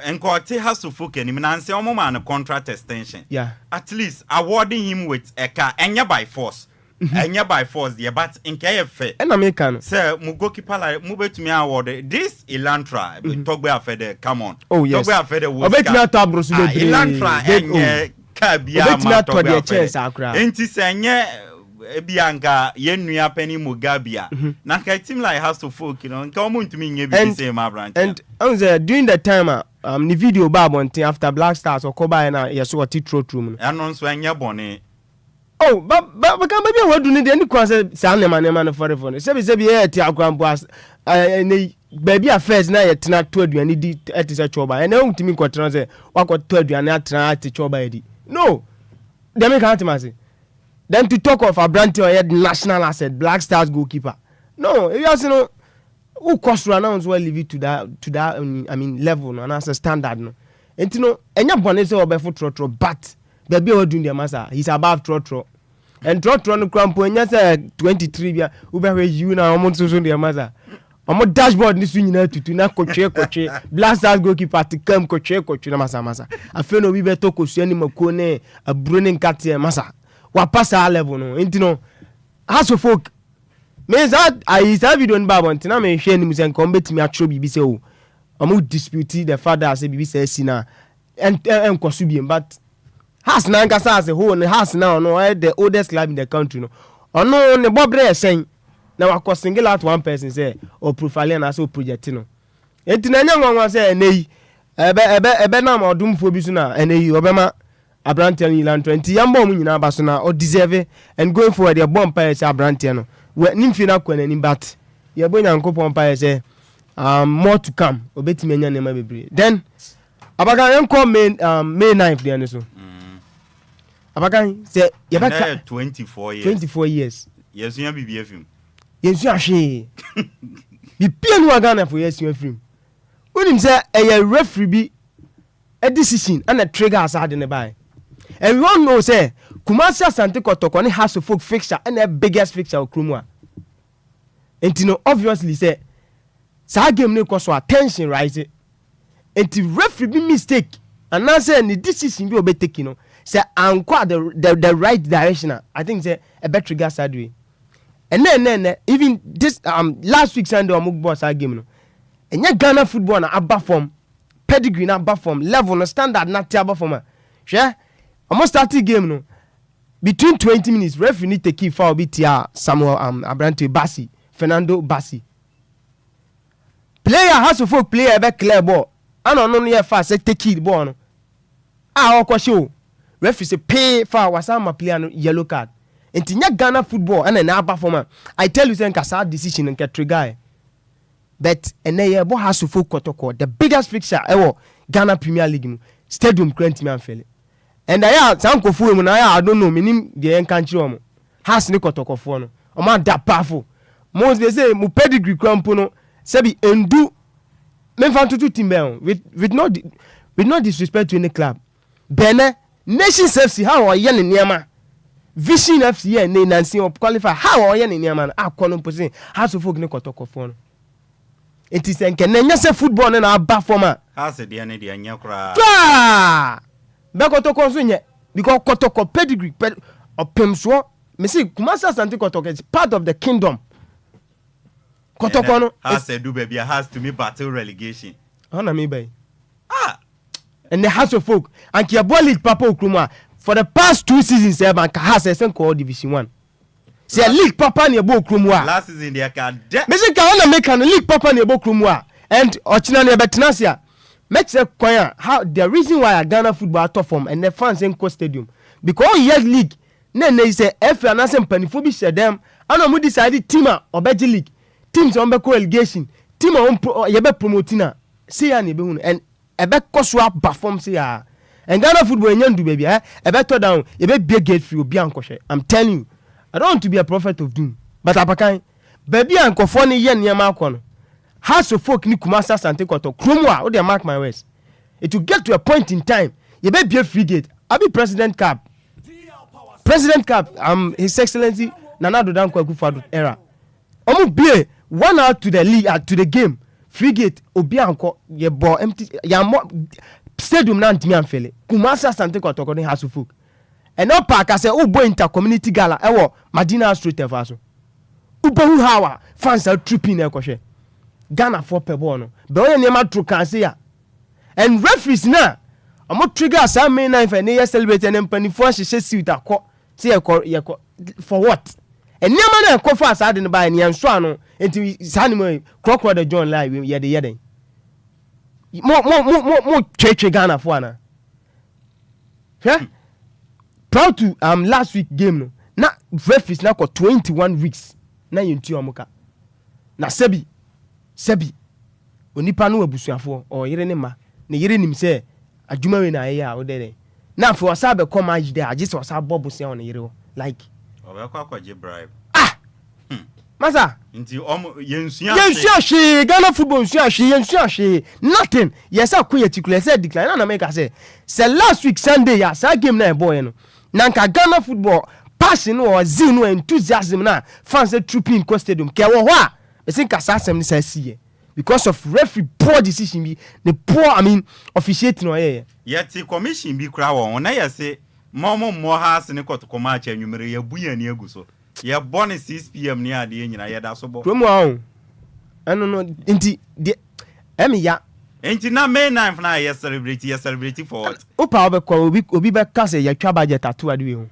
enko te house of folk any na say omo man contract extension yeah at least awarding him with a car enya by force enya by force there but in KF and American say mu goalkeeper like mu betumi award this Elantra Togbe Afede come on oh yes Togbe Afede wo betumi ato abrosu de Elantra enye ka bia ma Togbe Afede enti say enye bianka yenua pani Mugabia na ka team like house of folk you know nka omo ntumi nye bi say ma branch and during the time the video babontin after Black Stars okoba na yeso oti throat room no so enye bone oh but can maybe what do need any concern say na for the phone say be here ti akrampo as baby affairs na ye tena to aduane di etise choba and na ntimi kwotran say wakoto aduane atena ati choba edi no dem can't say then to talk of Abrante or national asset Black Stars goalkeeper no if you know who cost run now well leave it to that I mean level no and as a standard no enti no enya bone say obefo trotro but baby o do the master he's above trotro and trotro no crampo enya say 23 bia ubehwe you na omo so the master omo dashboard ni so nyina tutu na koche Black Stars goalkeeper to come koche na masa afi no bi beto kosu ani makone aburo ne nkate masa wa pass a level no enti no house of folk means that I have video on baba ntina me hwe ni musen ko betimi atro bibi se o omo dispute the father say bibi say sina and kosu bi but has na nkasa as a whole has now no the oldest club in the country no ono ne bobre esen na wa single out one person say o profile na so project no enti na nya nwanwa say nei ebe na ma odumfo bi so na nei obema Abrante and Ilan 20 yambo mu nyina abaso na o deserve and going forward the bomb pair say Abrante no we nimfi na kwa nani but ye bo nyankopon pair say more to come obetimi anya nema bebre then Apakan enko May 9th there so Apakan say ye be 24 years yes you be BFM yes you ahwe bi pianu agana for yes you film unim say e referee bi a decision and a trigger aside in the buy. And we all know say Kumasa Sante Kotoko has a folk fixture and the biggest fixture of Krumwa. And you know obviously say sa game no cause attention rising. And the referee be mistake and now say the decision be obe take you know say anko the right direction. I think say a better trigger side way. And then even this last week Sunday on boss game no. And ya Ghana football na abba form pedigree na abba form level no standard na abba form. Sure almost starting game no between 20 minutes referee need take foul be tia Samuel Abrante Bassi Fernando Bassi player has to folk player be clear ball and no here fast say take the ball no o show referee say pay foul wasama player no yellow card entinya Ghana football and na abba form I tell you say nkasa decision nke trigger but ene ye bo has to folk kotoko the biggest fixture ewo Ghana Premier League mu stadium grant me amfele and I some kofu mu na I don't know minim the country omo has ni kotokofo no omo da powerful most they say mu pedigree krampo no sebi endu me fan to team with no disrespect to any club Bene Nations FC how or yen niema Vision FC here ne nansi of qualify how or yen niema na akono posin house of folk ne kotokofo no it is enke na say football na aba forma has the ene de anya kra be kotoko so nye because kotoko pedigree opemso me see Kumasi Asante Kotoko is part of the kingdom kotoko no has do baby has to me battle relegation na me by and the house of folk and Kiabo League Papa Okrumwa for the past 2 seasons and has a called Division 1 say League Papa ne Bo Okrumwa last season they can me say ka na make an League Papa ne Bo Okrumwa and Ochina ne betenasia make say kwanya how the reason why Ghana football top form and the fans in Co Stadium because year league na say F and as mpanifo bi share them and we decide team obeji league teams on be relegation team on ye be promoting see ya ne be hu and ebe koswa perform see ya and Ghana football enyandu baby ebe to down ye be big gate free obi ankoshe I'm telling you I don't want to be a prophet of doom but Apakan baby ankofo ne ye niam akono house of folk ni Kumasi Asante Kotoko kromwa o dey mark my words it will get to a point in time ye be be free gate abi president cap His Excellency Nana Addo Dankwa Akufo-Addo era omo bie 1 hour to the league to the game frigate obi anko ye ball empty ya stadium na ntimi amfele Kumasi Asante Kotoko ne house of folk and no park I say o boy inter community gala ewo Madina Street efaso ubo hawa fans are tripping e kwhwe Ghana for per ball no be o ye nema tru kan say ya and referees na omo trigger some main knife and they celebrate and mpanifo hye suit akọ say ye for what and nema na ekọ for asade ne ba ne enso ano enti sanimo crocodile the John live ye den mo cheche Ghana for ana proud to last week game no na referees na ko 21 weeks na yentu omuka na sebi onipa no abusuafo o yire ne ma ne yire nim se adwuma we na ya o dede na for wasabe come match there agise wasabe bobusia on yire like obekwaje bribe masa nti yensuya she Ghana football yensuya she nothing yes akoye tikule say decline na make say last week Sunday ya sa game na boy no na nka Ghana football passion or zeal no enthusiasm na fans trooping Co Stadium ke wo ho a esin kasa asem ni sa sie because of referee poor decision bi the poor officiating no yet commission bi kra won na yese mo has ne kotoko match anwumere ya buya ni aguso ya born 6 pm ni ade nyina ya da so bo promo ahun eno no nti de ya enti na May 9th na ya celebrate for what opa obekwa obi be kase ya twa budget atu ade we ho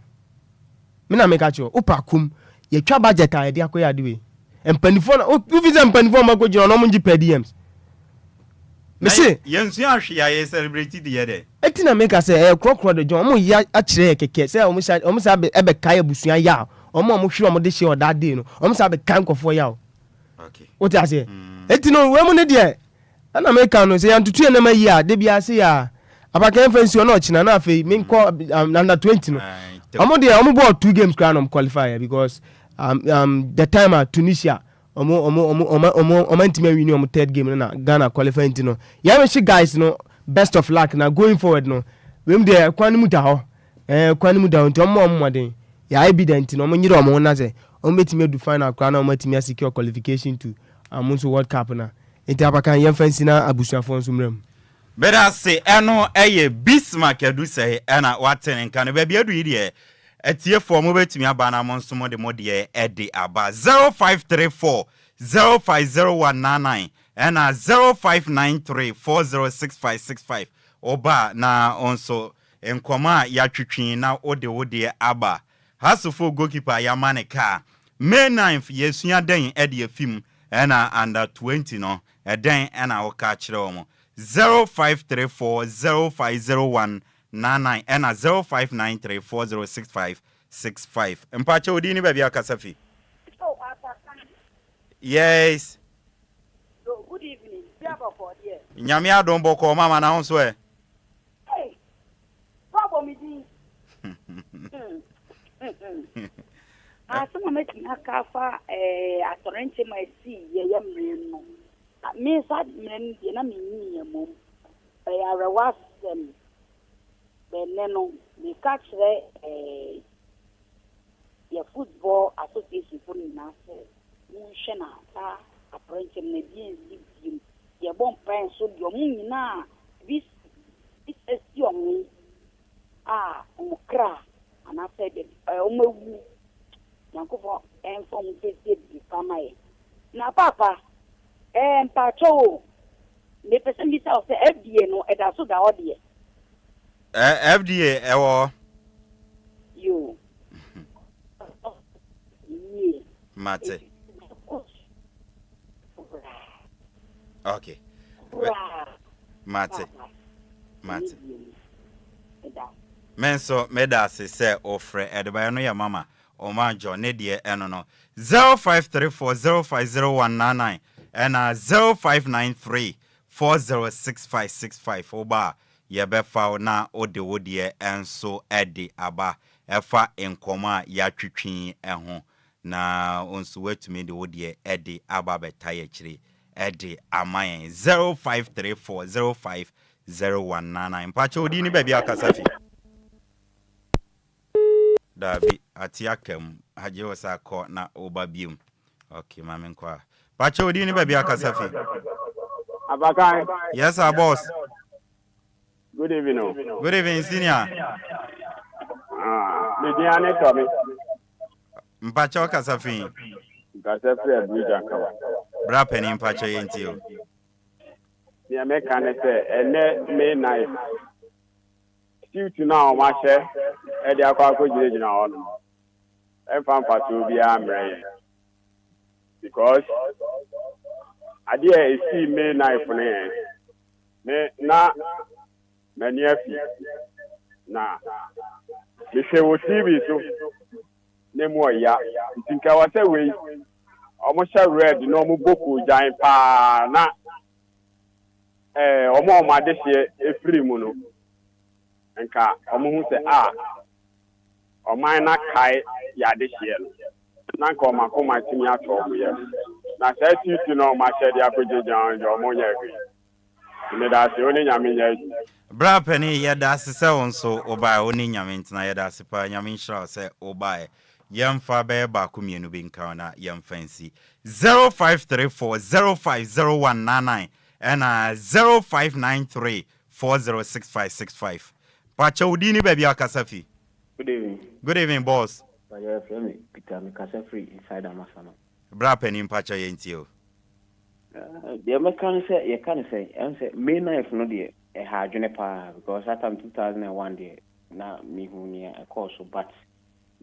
me na make acho opa kum ya twa budget ade akoya ade we empanifo na ufise empanifo ma ko jino no mo nji per DMs me say yensu ahwe ya celebrate the year eti na make say crocodile the John mo ya akire keke say omo sa ebe kai abusuan ya omo hwe omo de she o that day no omo sa be kan kofo ya okay what I say eti no we mo ne de ana make no say antutu na ma yi a de bia say ya Apakan fancy o na ochina na afi me nko under 20 no omo de omo ball 2 games crown om qualifier because the time at Tunisia omo ntime win omo third game na Ghana qualifying no ya we she guys no best of luck na going forward no we m de kwani mu da ho kwani mu da nti omo moden ya evident no omo nyire omo na say omo betime do final crown omo betime secure qualification to Amunso World Cup na enti Apakan yem fancy na abusuafo nso mrem beda say eno eye Bismarck adu say na waten nka no ba bia du yi etie for mo betimi aba na monso mo de modie ede aba 0534 050199 and 0593406565 oba na onso enkoma ya twetwin na ode aba hasofo goalkeeper ya maneka May 9th yesua den ede afim na under 20 no eden na woka kire omo 0534 050199 and 0593406565 Mpacha odi ni baby akasafi. Oh, Apakan. Yes. So good evening. Nyame adom boko mama na ho so e. Hey. Babo mi di. Asoma meti akafa atorente mai si ye yemre no. Me sad men ye na me ni mom. Arewa beneno me catch your football association for na say munhwe na ta atorente me bi nsi ye bon pen so de omu na this is your me omukra ana say de omewu yankofo enfo mu pese di kamae na papa mpacho me pese mi sa o se FDA no e da so da odie FDA ewo yo mate okay mate menso medase se ofre edeba no ya mama o ma jo ne de eno no 0534050199 and 0593406565 oba ye be fa na ode wodie enso ede aba efa enkoma ya twetwi eho na onso wetumi de wodie ede aba beta ye kire ede amayen 0534050199 pacho odi ni baabi akasafi Dabi atiakem Agyei Sikapa na obabium. Okay, mama nkwa. Pacho odi ni baabi akasafi. Apakan. Yes, our boss. Good evening. Good evening, senior. Mediane Tommy. Mpacho kasafi. Kasafi Abuja kawa. Bra penny mpacho yentio. Ni ameka ne se ene me nice. Still now ma share e de akwa akojire jina ono. E fan patu bi amre. Because idea is see me knife ne na many afi na me se wo TV so ne mo ya tinka wa se we omo sha red no mo boku jan pa na omo ma de se efiri mu no nka omo hu se oman na kai ya de se no na nka omo akoma timi ato omo ya na se titi no ma she de akoje jan omo nya gbe ne da se oni nyame nya Bra penny ya da se onso oba oni nyame ntina ya da se pa nyame nshra se oba yamfa be ba kumienu bi nka na yamfansi 0534050199 and 0593406565 pacha udini baby akasafi. Good evening. Good evening, boss. DLFM Peter Mikasafi inside Amasano. Bra penny pacha yentio. The American say you can say and say me knife no dey e ha adwene pa because that time 2001 dey na me hu ne e course but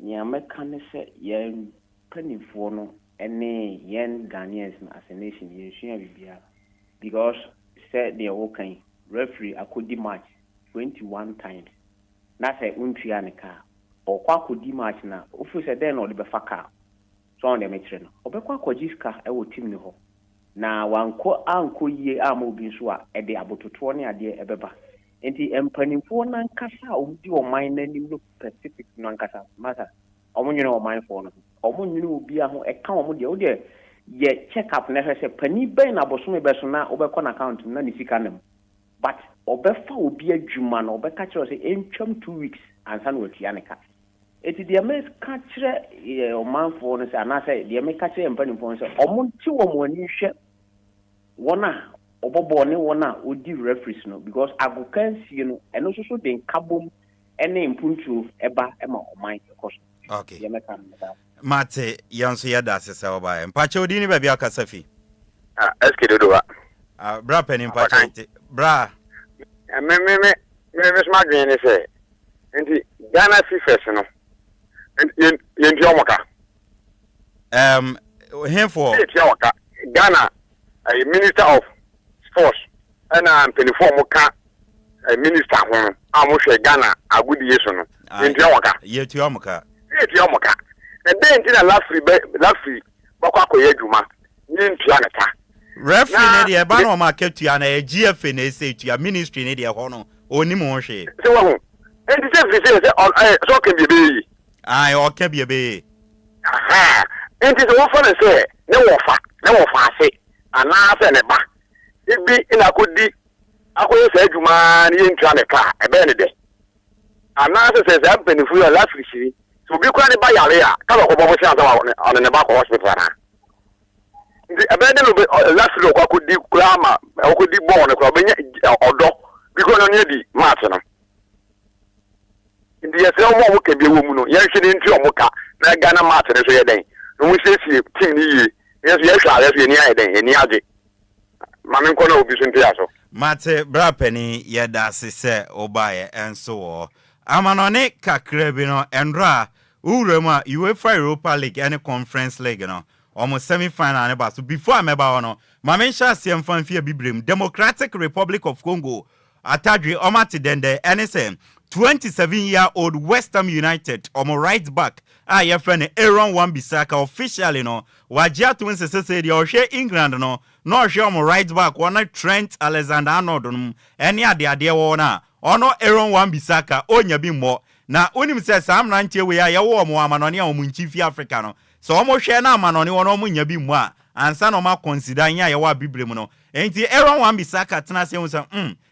the American say yen penifo no ene yen Ghanaians as a nation yen hua bibia because say the wokan referee akodi match 21 times na say untua ne ka okwa akodi match na ofu say den no de be fa ka so on the metre no obekwa akodi ska e wo team ne ho na wanko anko yie amobi nso a ede abototo ne ade ebeba enti empanimfo na nkasa odi oman nanim no specific no nkasa mata omunwene oman fo no omunwene obi a ho eka omode o de ye check up na hwese pani ben na bosome beso na obekọ na account na ni sika nam but obefa obi adwuma na obeka kire se entwam 2 weeks ansa na otua ne ka eti de mes ka kire oman fo no se anase de me ka kire empanimfo no se omunti wo mo ani hwe wona obobo ne wona odi referees no because agokansi no eno so den kabom ene impuntu eba ema oman koso. Okay. Mate yanso yada sesa oba mpache odi ni baby akasafi. SK Dodowa. Bra penny mpache bra. Me smart green say. Enti Ghana FIFA no. Enti omoka. Henfo. Ghana a minister of sports and uniform ka minister ho amohwe Ghana agudi yeso no enti omoka. Yetu omoka. And then in a last free bakwa koye adwuma ni ntua neta referee ne de ba no ma ketua na GFA na say to your ministry ne de ho no oni mo hwe se wo enti se fi se so can be ai o ka be aha enti se wo fa ne se ne wo fa se ana se ne ba ibi ina kodi akoye se adwuma ne yentua ne ka ebe ne de ana se ampenifu ya lafrishiri so bi kwa ne ba yare a ka ko bobo sia da on ne ba ko hospital na ndi ebe ne no lafri ko kodi krama o kodi bo ne ko benye odo bi ko no ne di match no ndi yese o mo ke bi wo mu no ye hwe ne nti o mo ka na Ghana match ne so ye den no mu siesie team ni ye yeso ye hwa yeso ye ni aye den ye ni age mame nko na obi so nti aso mate brapeni ye da se obaye enso wo amanone kakra bi no endra urema UEFA Europa League and Conference League no almost semi-final ne ba so before ameba wo no mame sha asem fanfia bibrem Democratic Republic of Congo atadwe omati dende NSM 27-year-old West Ham United right back your friend Aaron Wan-Bissaka officially no wajia twins say the ohwe England no ohwe right back one Trent Alexander-Arnold no ene ade wo na ono Aaron Wan-Bissaka onya bi mo na onim se sam rantie we ya wo mo amanone a omunchifi Africa no so omo hwe na amanone wono omunya bi mo a ansa no ma consider nya ya wa bibrem no enti Aaron Wan-Bissaka tena se wo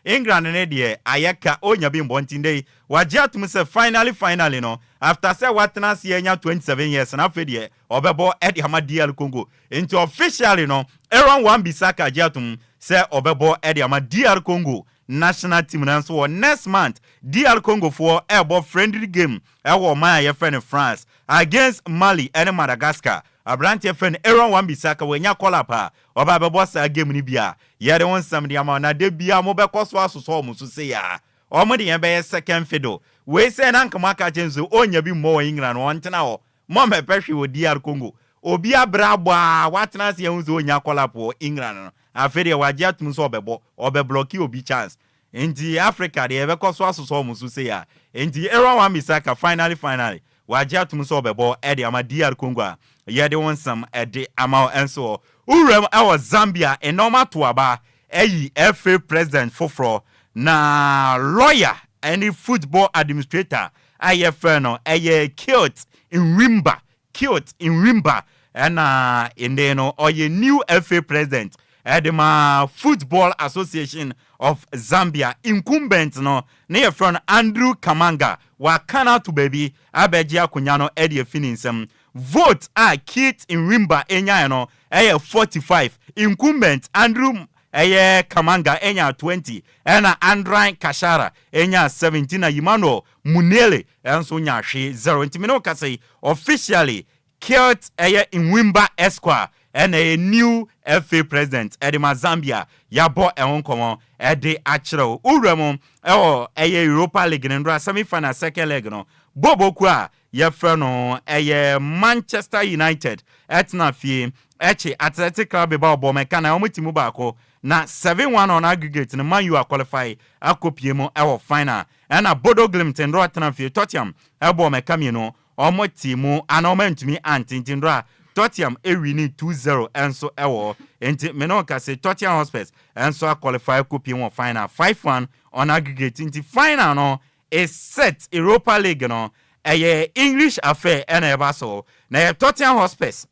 England ne de ayeka onya bi mbontin wajia tum se finally no after say watena se nya 27 years na afede obebo edi hama DL Congo enti officially no Aaron Wan-Bissaka ajiatum se obebo edi hama DL Congo national team na so next month DR Congo for ebo friendly game ewo man ye friend France against Mali and Madagascar abrante friend Aaron Wan-Bissaka wenya call up oba bebo sa game ni bia ye de won sam de ama na de bia mo be koso asoso mo so say ya o mo de ye be second fiddle we say na nkama ka chenzo onya bi mo England won tena ho mo me pehwe wo DR Congo obi abrabwa watena se yunzo onya call up England no afere wajia tum so obe blocky obi chance enti Africa de ebe koso asoso musu se ya enti Aaron Wan-Bissaka finally wajia tum so obebo e de ama DR Congo a ye de won sam e de ama enso urem awo Zambia enoma to aba eyi FA president foforo na lawyer and football administrator IFN no eye killed in Rimba and in the no or ye new FA president Edema Football Association of Zambia incumbent no near from Andrew Kamanga wakana to baby abejia kunyano edi fininsem vote Kit in Rimba enya no 45 incumbent Andrew Kamanga enya 20 ena Andrai Kashara enya 17 na Yimano Munele enso nya hwe 0 ntimino kase officially Kit in Rimba Esquire and a new FA president Edema Zambia yabo enkomo ede achiro uremo Europa League ndra semi-final second leg no bobo kwa ye no Manchester United etna fie Athletic Club ba obo meka na omutimu baako na 7-1 on aggregate no Man U qualify akopiemo final and a Bodo Glimt ndro atna fie Tottenham ebo meka mi no omutimu anomentumi antintindra Tottenham ewini 2-0 enso ewo enti menoka se Tottenham Hotspur enso qualify kupi final 5-1 on aggregate enti final no is set Europa League no English affair eba so na Tottenham Hotspur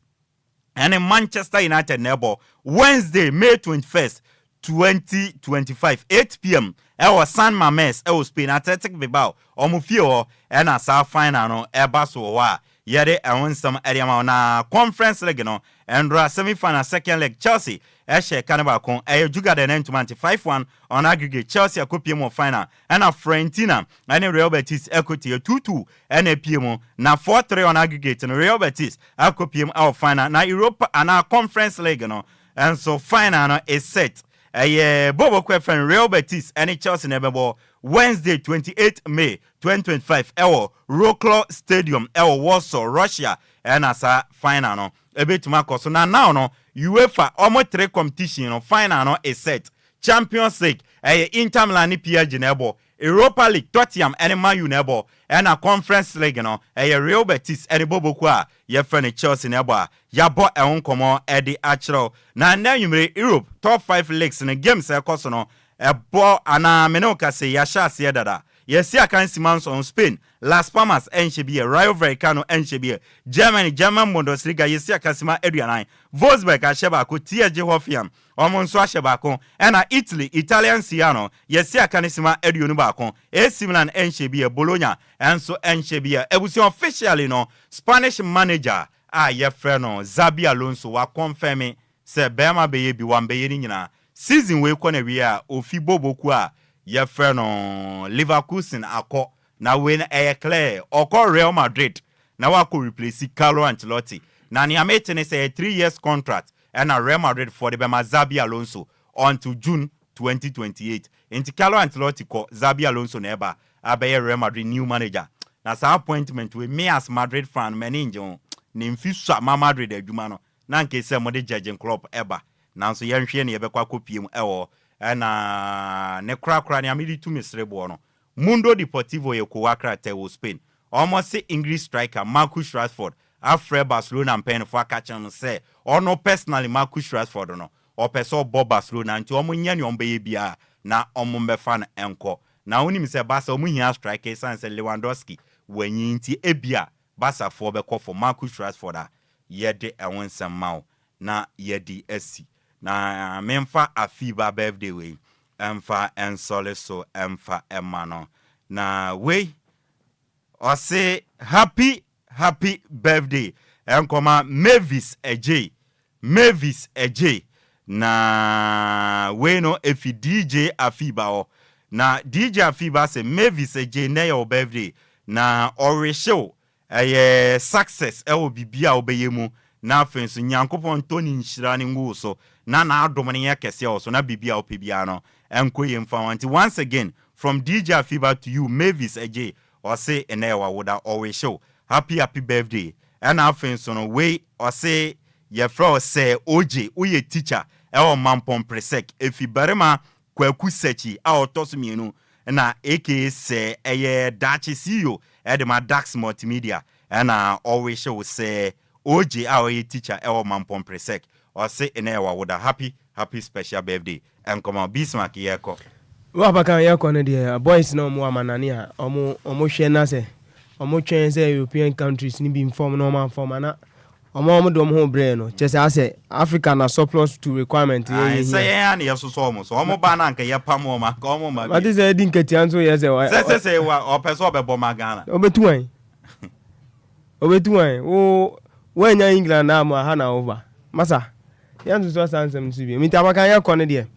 and Manchester United nebo Wednesday May 21st 2025 8 p.m. Ewo San Mamés ewo Spain Athletic Bilbao omufio ena sa final no eba so wa yede ewonsam eriama na conference league no endra semi-final second leg Chelsea eshe kanaba kon juga de 95-1 on aggregate Chelsea akopiem final na Fiorentina and Real Betis equity 2-2 na PM na 4-3 on aggregate no Real Betis akopiem out final na Europa na conference league no and so final no is set Bobo Kwefren Real Betis and Chelsea nebebo Wednesday 28 May 2025 ewo Wroclaw Stadium ewo Warsaw Russia and asa final no ebetuma koso na now no UEFA omo 3 competition no final no is set Champions League Inter Milan PSG nebo Europa League Tottenham and Man U nebo and a Conference League no Real Betis and Bobo kwa ye friend Chelsea nebo ya bo e won komo e di achro na yumre Europe top 5 leagues in games e koso no e bo ana menoka se ya sha se dada yesi akan Simons on Spain Las Palmas enchebie Rayo Vallecano enchebie German Bundesliga yesi akasima aduanan Wolfsburg asheba ko TSG Hoffenheim omonso asheba ko na Italy Italian Siano yesi akanisima aduonu ba ko AC Milan enchebie Bologna enso enchebie ebusi officially no Spanish manager ye freno Xabi Alonso wa confirm se bema beye bi wambeye ni nyina season we ko na wi a ofi boboku a ye freno Leverkusen akọ na when clear oko Real Madrid na wako replace Carlo Ancelotti na ni amete ne say 3 years contract and a Real Madrid for the Bema Xabi Alonso until June 2028 inti Carlo Ancelotti ko Xabi Alonso neba abaye Real Madrid new manager na sa appointment we me as Madrid fan many njo ni mfisu ma Madrid adwuma no na nke se mo de judging club eba na so ye nhwe ne ye bekwa kopiem ewo na ne krakra ne amidi tu misrebo no Mundo Deportivo Yekuwakra Tewo Spain. Almost say English striker Marcus Rashford. Afre Barcelona and pen for catching say. Or no personally Marcus Rashford no. Or peso Bob Barcelona and to omunyani ombeyebia na omumbe fan enko. Na uni mi se Barca omunya striker sans Lewandowski. Wenyi inti ebia Barca for beko for Marcus Rashford. Yede ewonsem mau na yedi esi. Na memfa afiba birthday way. Emfa ensole so emfa emano na we or say happy birthday enkoma Mavis Agyei na we no efi DJ Afiba o na DJ Afiba say Mavis Agyei na your birthday na orisho success will be bia obeyemu na afenso nyankopon toni nhyira ne ngo so na adomane yakese o so na bibia opebia no enkoye mfawanti once again from DJ Afiba to you Mavis Agyei or say enewa woda always show happy birthday and afenso no we or say ye fro say oje uye teacher e mampon presek efi barema kwaku sechi a otoso mienu na aka say eye dachi CEO e de ma Dax Multimedia and always show say oje a oye teacher e mampon presek or say enewa woda happy special birthday and come on Bismarck yeko wa Apakan yeko ne de boys no mo amanane a omo hwe na se omo twen se European countries ni bi inform no man form na omo dom ho bre no che se ase Africa na surplus to requirement ye say ya na yeso so omo so omo ba na nka ye pam o ma ka omo ma what is the din ketian so ye se wa opeso obebo ma Ghana obetuan wo nya England na ma ha na over masa yanzu so sansem sibi mi Apakan yeko ne de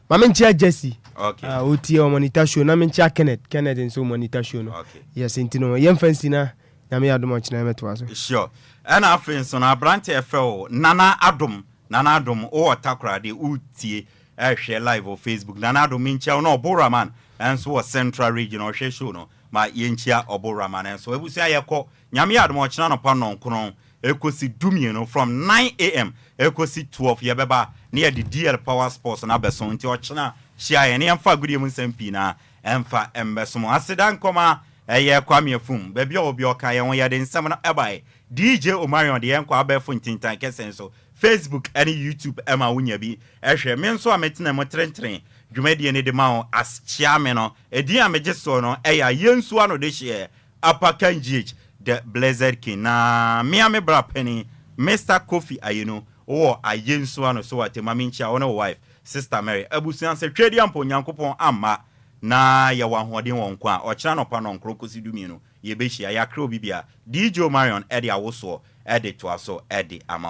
Mamenchia Jesse. Okay. Uti o monitor show na menchia Kenneth nso monitor show no. Okay. Yes, intino yem fancy na me adom china meto aso. Sure. And afenso na brante efo Nana Adom o takra de utie hwe live on Facebook. Nana Adom menchia no Oboraman enso o Central Region o hwe show no. Ma yenchia Oboraman enso ebusia yekọ nyame adom china no pa no nkron ekosi dumieno from 9 a.m. ekosi 12 yebeba near the DL Power Sports na beso nti ochina hia ye ne emfa gudie mu sempi na emfa embeso asidan koma eye kwame afum ba bia obi oka ye won ye de nsem na ebai DJ Omarion de enko abefo ntintan kesen so Facebook and YouTube ema wunya bi ehwe me nso ametina mo trentren dwumadi ne de ma as chairman no edi ameje so no eya yensu ano de hie Apakan GH the Blessed King na miame bra penny Mr. Kofi Ayeno o ayenso ano so atema mincha one wife Sister Mary abusuan se twedi ampo nyankopon amma na ya wahoden won kwa ochira no pa no nkrokosi dumi no ye behia ya kra obibia DJ Marion ede awoso ede to aso ede ama